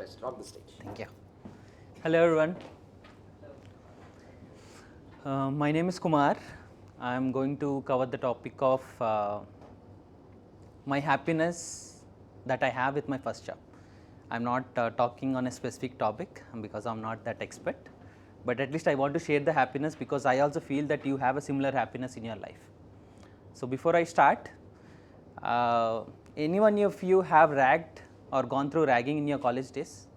best. Rock the stage. Thank you. Hello everyone. My name is Kumar. I am going to cover the topic of my happiness that I have with my first job. I'm not talking on a specific topic because I'm not that expert, but at least I want to share the happiness because I also feel that you have a similar happiness in your life. So before I start, anyone of you have ragged or gone through ragging in your college days?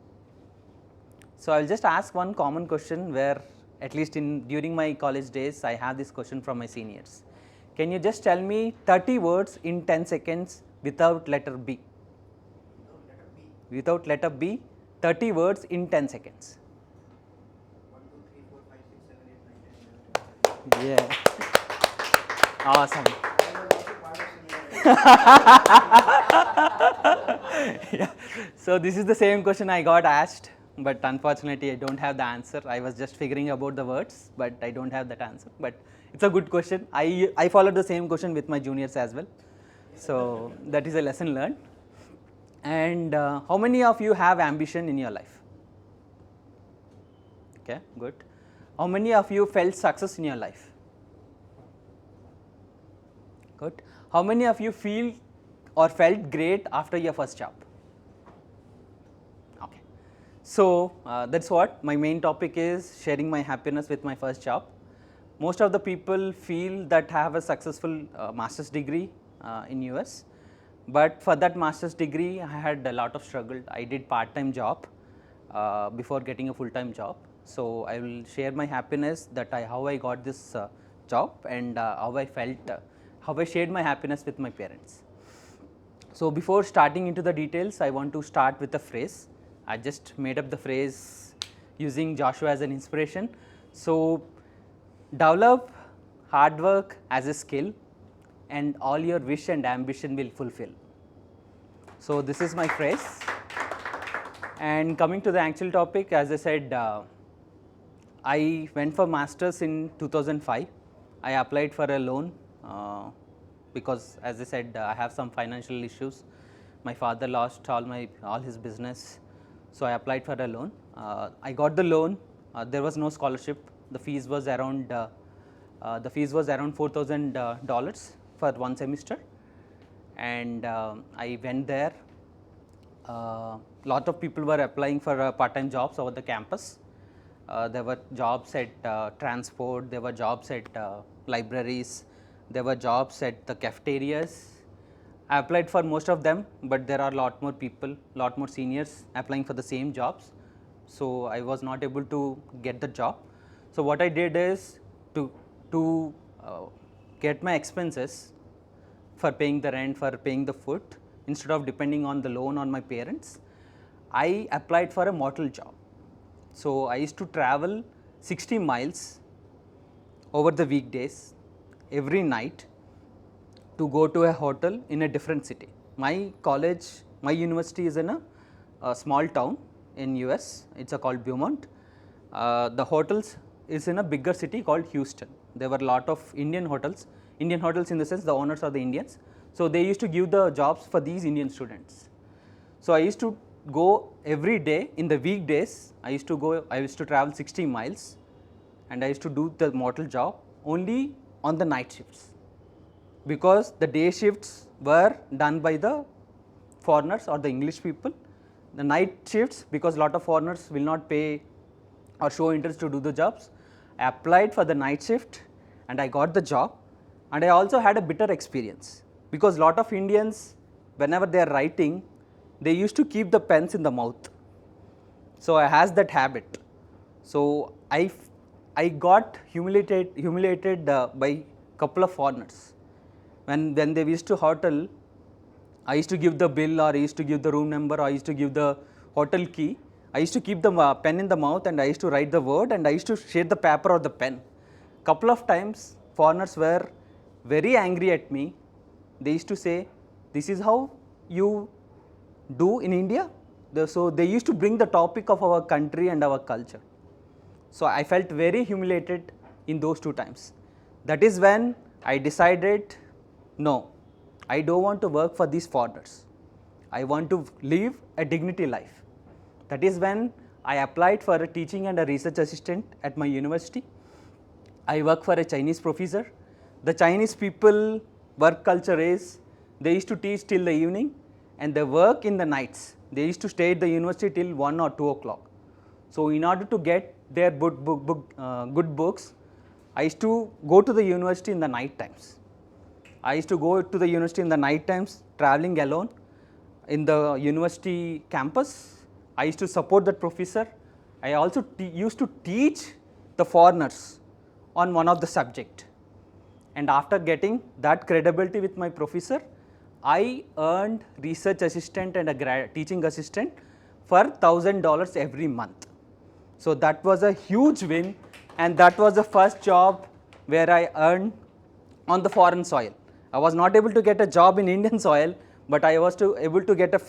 So I'll just ask one common question where at least during my college days I have this question from my seniors. Can you just tell me 30 words in 10 seconds without letter B? Without letter B, 30 words in 10 seconds. 1, 2, 3, 4, 5, 6, 7, 8, 9, 10, 11, 12. Yeah. Awesome. Yeah. So this is the same question I got asked, but unfortunately I don't have the answer. I was just figuring about the words, but I don't have that answer. But it's a good question. I followed the same question with my juniors as well. So that is a lesson learned. And how many of you have ambition in your life? Okay, good. How many of you felt success in your life? Good. How many of you feel or felt great after your first job? Okay. So that's what my main topic is, sharing my happiness with my first job. Most of the people feel that have a successful master's degree in US. But for that master's degree, I had a lot of struggle. I did part-time job before getting a full-time job. So I will share my happiness that how I got this job and how I felt, how I shared my happiness with my parents. So before starting into the details, I want to start with a phrase. I just made up the phrase using Joshua as an inspiration. So develop hard work as a skill, and all your wish and ambition will fulfill. So this is my phrase. And coming to the actual topic, as I said, I went for masters in 2005. I applied for a loan because, as I said, I have some financial issues. My father lost all his business, so I applied for a loan. I got the loan. There was no scholarship. The fees was around $4,000 for one semester, and I went there. Lot of people were applying for part-time jobs over the campus. There were jobs at transport, there were jobs at libraries, there were jobs at the cafeterias. I applied for most of them, but there are a lot more people, lot more seniors applying for the same jobs. So I was not able to get the job. So what I did is to get my expenses for paying the rent, for paying the food, instead of depending on the loan on my parents, I applied for a motel job. So I used to travel 60 miles over the weekdays every night to go to a hotel in a different city. My college, my university is in a small town in US. It's called Beaumont. The hotels is in a bigger city called Houston. There were a lot of Indian hotels in the sense the owners are the Indians. So they used to give the jobs for these Indian students. So I used to go every day in the weekdays. I used to travel 60 miles, and I used to do the motel job only on the night shifts, because the day shifts were done by the foreigners or the English people. The night shifts, because lot of foreigners will not pay or show interest to do the jobs. I applied for the night shift and I got the job, and I also had a bitter experience, because lot of Indians, whenever they are writing, they used to keep the pens in the mouth. So I has that habit. So I got humiliated by couple of foreigners. When they used to hotel, I used to give the bill, or I used to give the room number, or I used to give the hotel key. I used to keep the pen in the mouth, and I used to write the word, and I used to share the paper or the pen. Couple of times foreigners were very angry at me. They used to say, "This is how you do in India?" So they used to bring the topic of our country and our culture. So I felt very humiliated in those 2 times. That is when I decided, no, I don't want to work for these foreigners. I want to live a dignity life. That is when I applied for a teaching and a research assistant at my university. I work for a Chinese professor. The Chinese people work culture is they used to teach till the evening and they work in the nights. They used to stay at the university till 1 or 2 o'clock. So in order to get their good books, I used to go to the university in the night times. I used to go to the university in the night times, traveling alone in the university campus. I used to support that professor. I also used to teach the foreigners on one of the subject. And after getting that credibility with my professor, I earned research assistant and a teaching assistant for $1,000 every month. So that was a huge win, and that was the first job where I earned on the foreign soil. I was not able to get a job in Indian soil, but I was able to get a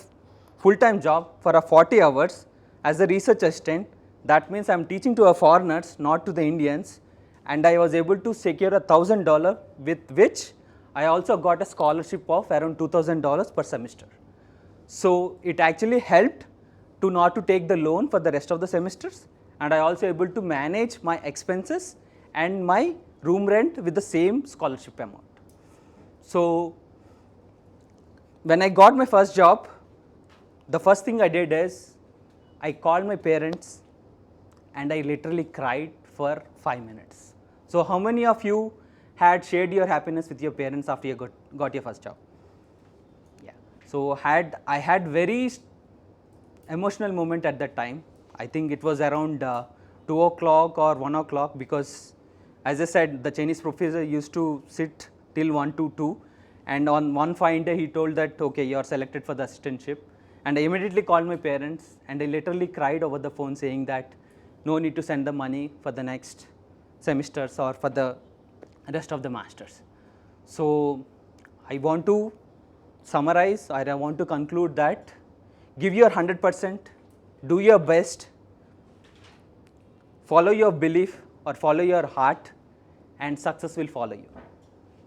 full-time job for a 40 hours as a research assistant. That means I am teaching to foreigners, not to the Indians, and I was able to secure $1,000, with which I also got a scholarship of around $2,000 per semester. So it actually helped to not to take the loan for the rest of the semesters, and I also able to manage my expenses and my room rent with the same scholarship amount. So when I got my first job, the first thing I did is I called my parents and I literally cried for 5 minutes. So how many of you had shared your happiness with your parents after you got your first job? Yeah. So I had very emotional moment at that time. I think it was around 2 o'clock or 1 o'clock, because as I said, the Chinese professor used to sit till 1 to 2, and on one fine day he told that, okay, you are selected for the assistantship. And I immediately called my parents and I literally cried over the phone saying that no need to send the money for the next semesters or for the rest of the masters. So I want to summarize, or I want to conclude that give your 100%, do your best, follow your belief or follow your heart, and success will follow you.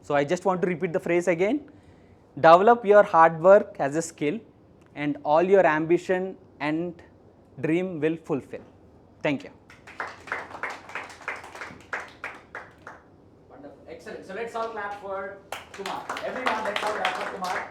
So I just want to repeat the phrase again: develop your hard work as a skill, and all your ambition and dream will fulfill. Thank you. Wonderful. Excellent. So let's all clap for Kumar. Everyone, let's all clap for Kumar.